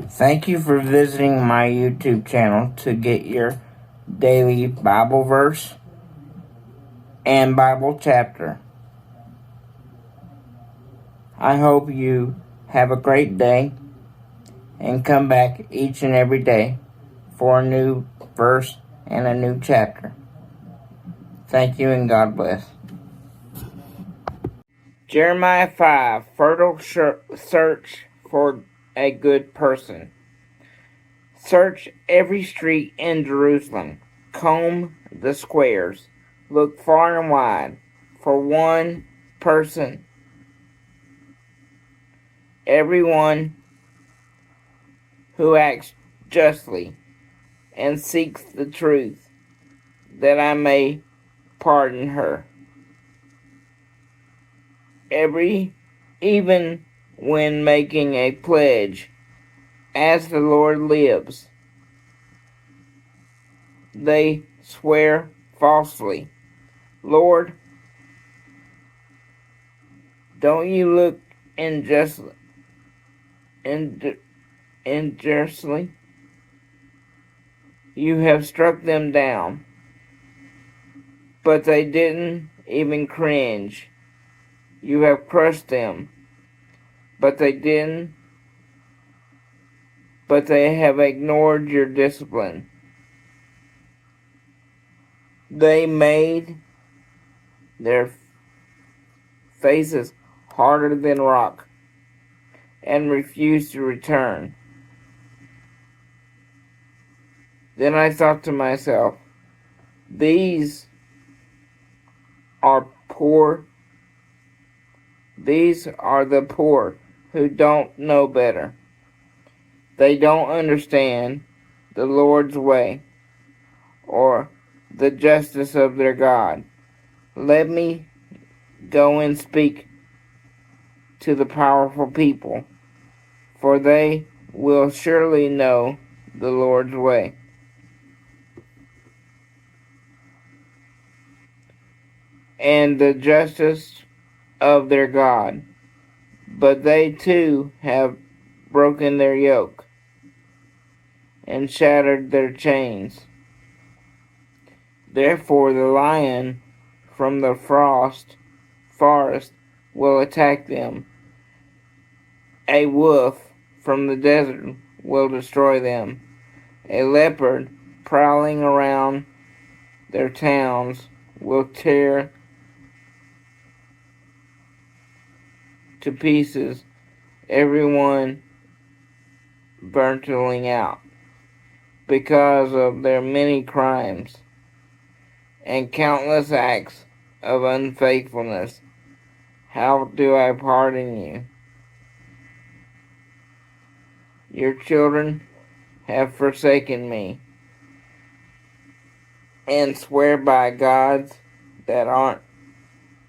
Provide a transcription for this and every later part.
Thank you for visiting my YouTube channel to get your daily Bible verse and Bible chapter. I hope you have a great day and come back each and every day for a new verse and a new chapter. Thank you and God bless. Jeremiah 5, fertile search for a good person. Search every street in Jerusalem. Comb the squares. Look far and wide for one person. Everyone who acts justly and seeks the truth, that I may pardon her. Even when making a pledge, as the Lord lives, they swear falsely. Lord, don't you look unjustly? You have struck them down, but they didn't even cringe. You have crushed them, but they have ignored your discipline. They made their faces harder than rock and refused to return. Then I thought to myself, these are the poor who don't know better. They don't understand the Lord's way or the justice of their God. Let me go and speak to the powerful people, for they will surely know the Lord's way. And the justice of their God. But they too have broken their yoke and shattered their chains. Therefore the lion from the forest will attack them. A wolf from the desert will destroy them. A leopard prowling around their towns will tear to pieces everyone burning out because of their many crimes and countless acts of unfaithfulness. How do I pardon you? Your children have forsaken me and swear by gods that are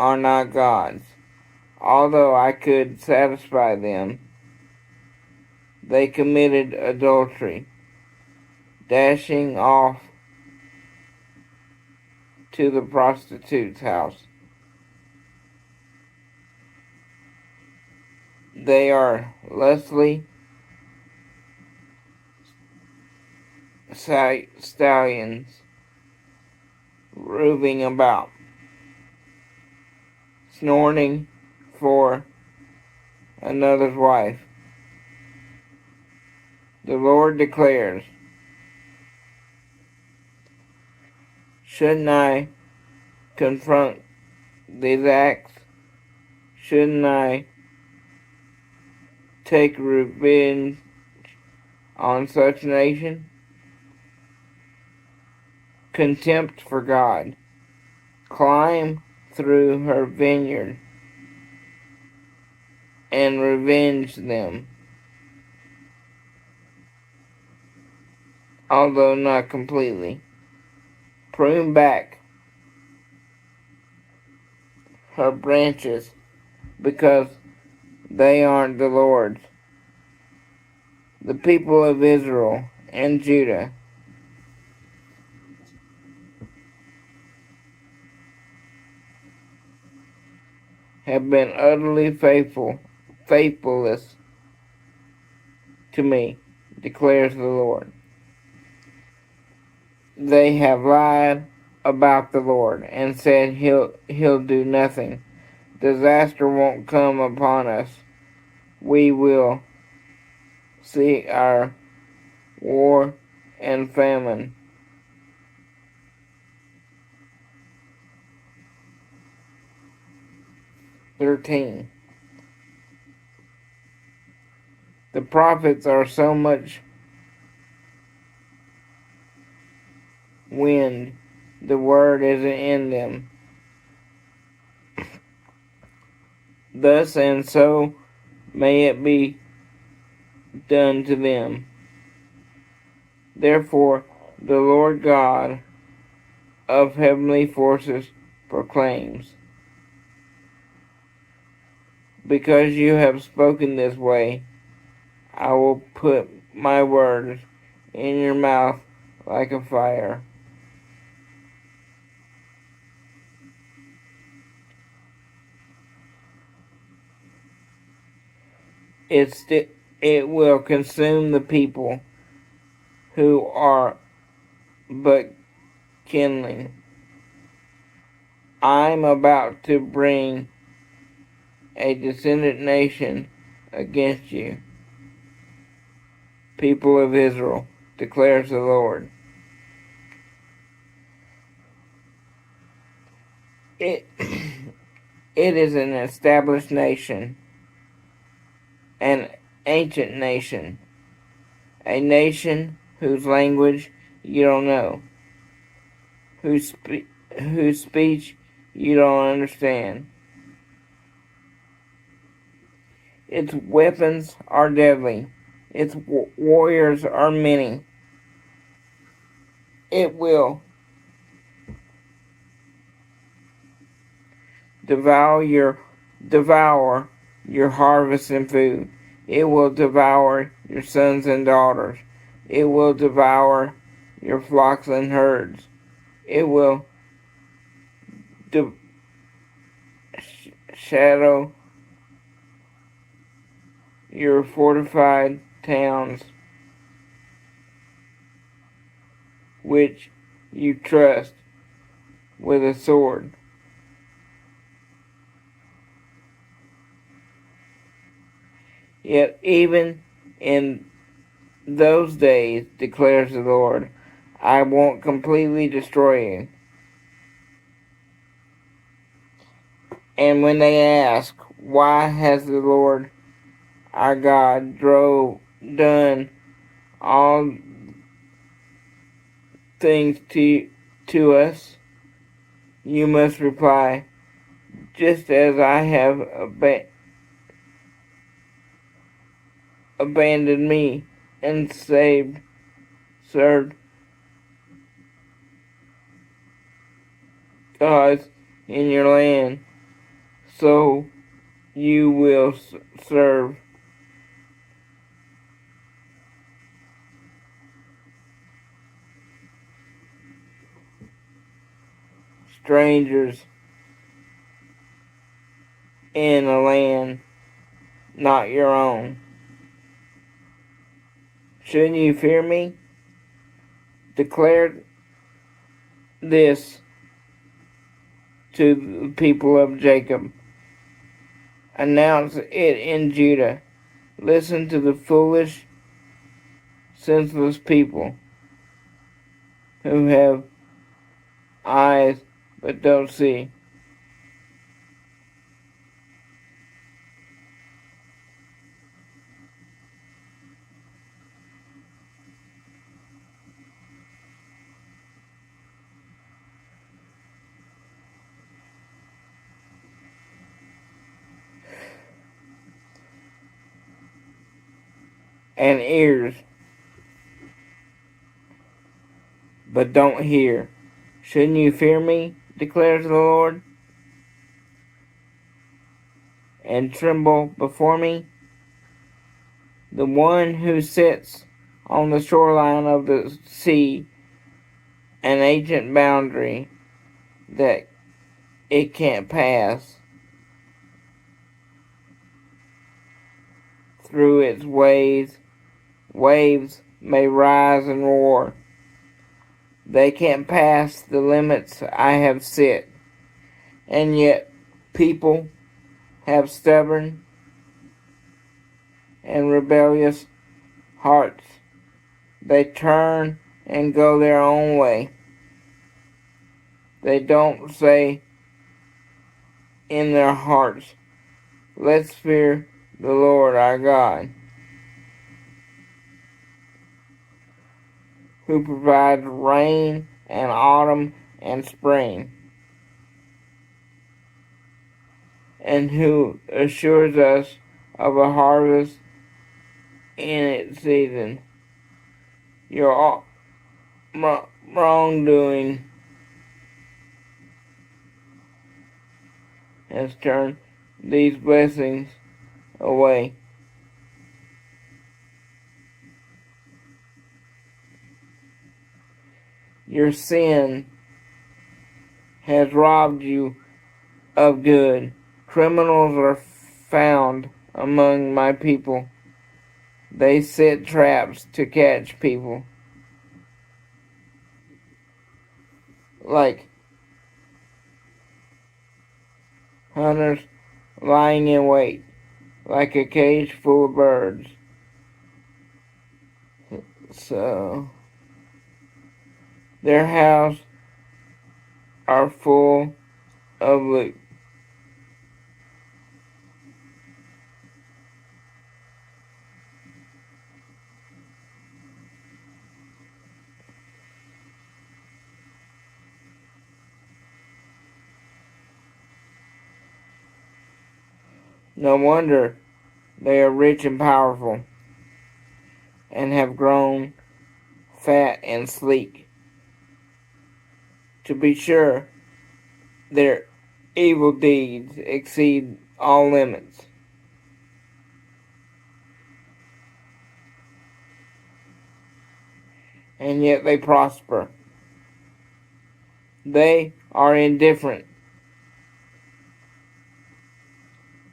not gods. Although I could satisfy them, they committed adultery, dashing off to the prostitute's house. They are lustful stallions roving about, snorting for another's wife. The Lord declares, shouldn't I confront these acts? Shouldn't I take revenge on such nation? Contempt for God. Climb through her vineyard and revenge them, although not completely. Prune back her branches because they aren't the Lord's. The people of Israel and Judah have been utterly faithless to me. declares the Lord. They have lied about the Lord and said he'll do nothing. Disaster won't come upon us. We will see our war and famine. "13. The prophets are so much wind, the word isn't in them. Thus and so may it be done to them. Therefore, the Lord God of heavenly forces proclaims, because you have spoken this way, I will put my words in your mouth like a fire. It will consume the people who are but kindling. I'm about to bring a descendant nation against you, people of Israel, declares the Lord. It is an established nation, an ancient nation, a nation whose language you don't know, whose speech you don't understand. Its weapons are deadly. Its warriors are many. It will devour your harvest and food. It will devour your sons and daughters. It will devour your flocks and herds. It will shadow your fortified towns, which you trust with a sword. Yet even in those days, declares the Lord, I won't completely destroy you. And when they ask, why has the Lord our God done all things to us, you must reply, just as I have abandoned me and served gods in your land, so you will serve strangers in a land not your own. Shouldn't you fear me? Declare this to the people of Jacob. Announce it in Judah. Listen to the foolish, senseless people who have eyes but don't see. And ears but don't hear. Shouldn't you fear me, declares the Lord, and tremble before me? The one who sits on the shoreline of the sea, an ancient boundary that it can't pass through its ways waves may rise and roar. They can't pass the limits I have set, and yet people have stubborn and rebellious hearts. They turn and go their own way. They don't say in their hearts, "Let's fear the Lord our God, who provides rain and autumn and spring, and who assures us of a harvest in its season." Your wrongdoing has turned these blessings away. Your sin has robbed you of good. Criminals are found among my people. They set traps to catch people, like hunters lying in wait, like a cage full of birds. So their houses are full of loot. No wonder they are rich and powerful, and have grown fat and sleek. To be sure, their evil deeds exceed all limits. And yet they prosper. They are indifferent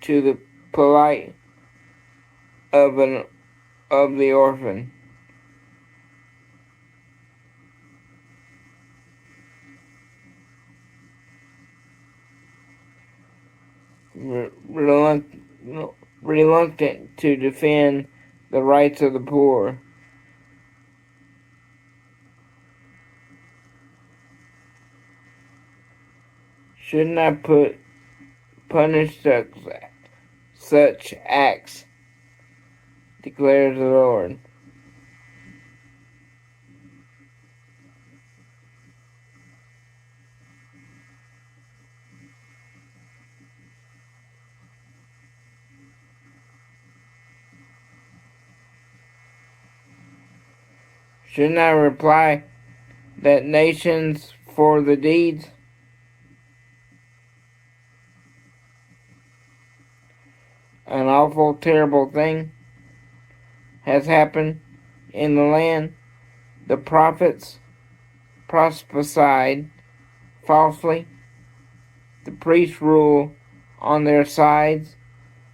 to the plight of the orphan. Reluctant to defend the rights of the poor. Shouldn't I punish such acts, declares the Lord. Shouldn't I reply that nations for the deeds? An awful, terrible thing has happened in the land. The prophets prophesied falsely. The priests rule on their sides,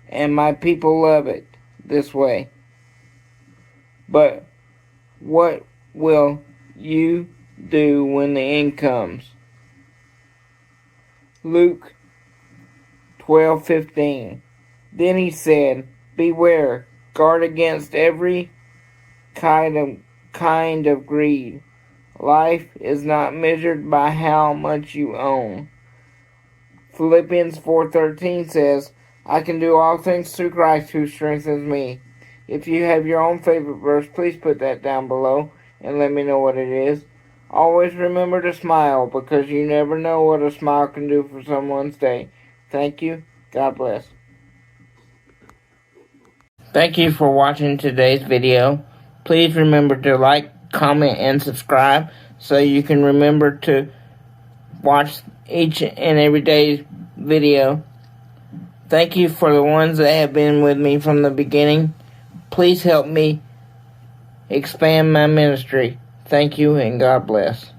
and my people love it this way. But what will you do when the end comes? Luke 12:15. Then he said, "Beware, guard against every kind of greed. Life is not measured by how much you own." Philippians 4:13 says, "I can do all things through Christ who strengthens me." If you have your own favorite verse, please put that down below and let me know what it is. Always remember to smile, because you never know what a smile can do for someone's day. Thank you. God bless. Thank you for watching today's video. Please remember to like, comment, and subscribe so you can remember to watch each and every day's video. Thank you for the ones that have been with me from the beginning. Please help me expand my ministry. Thank you, and God bless.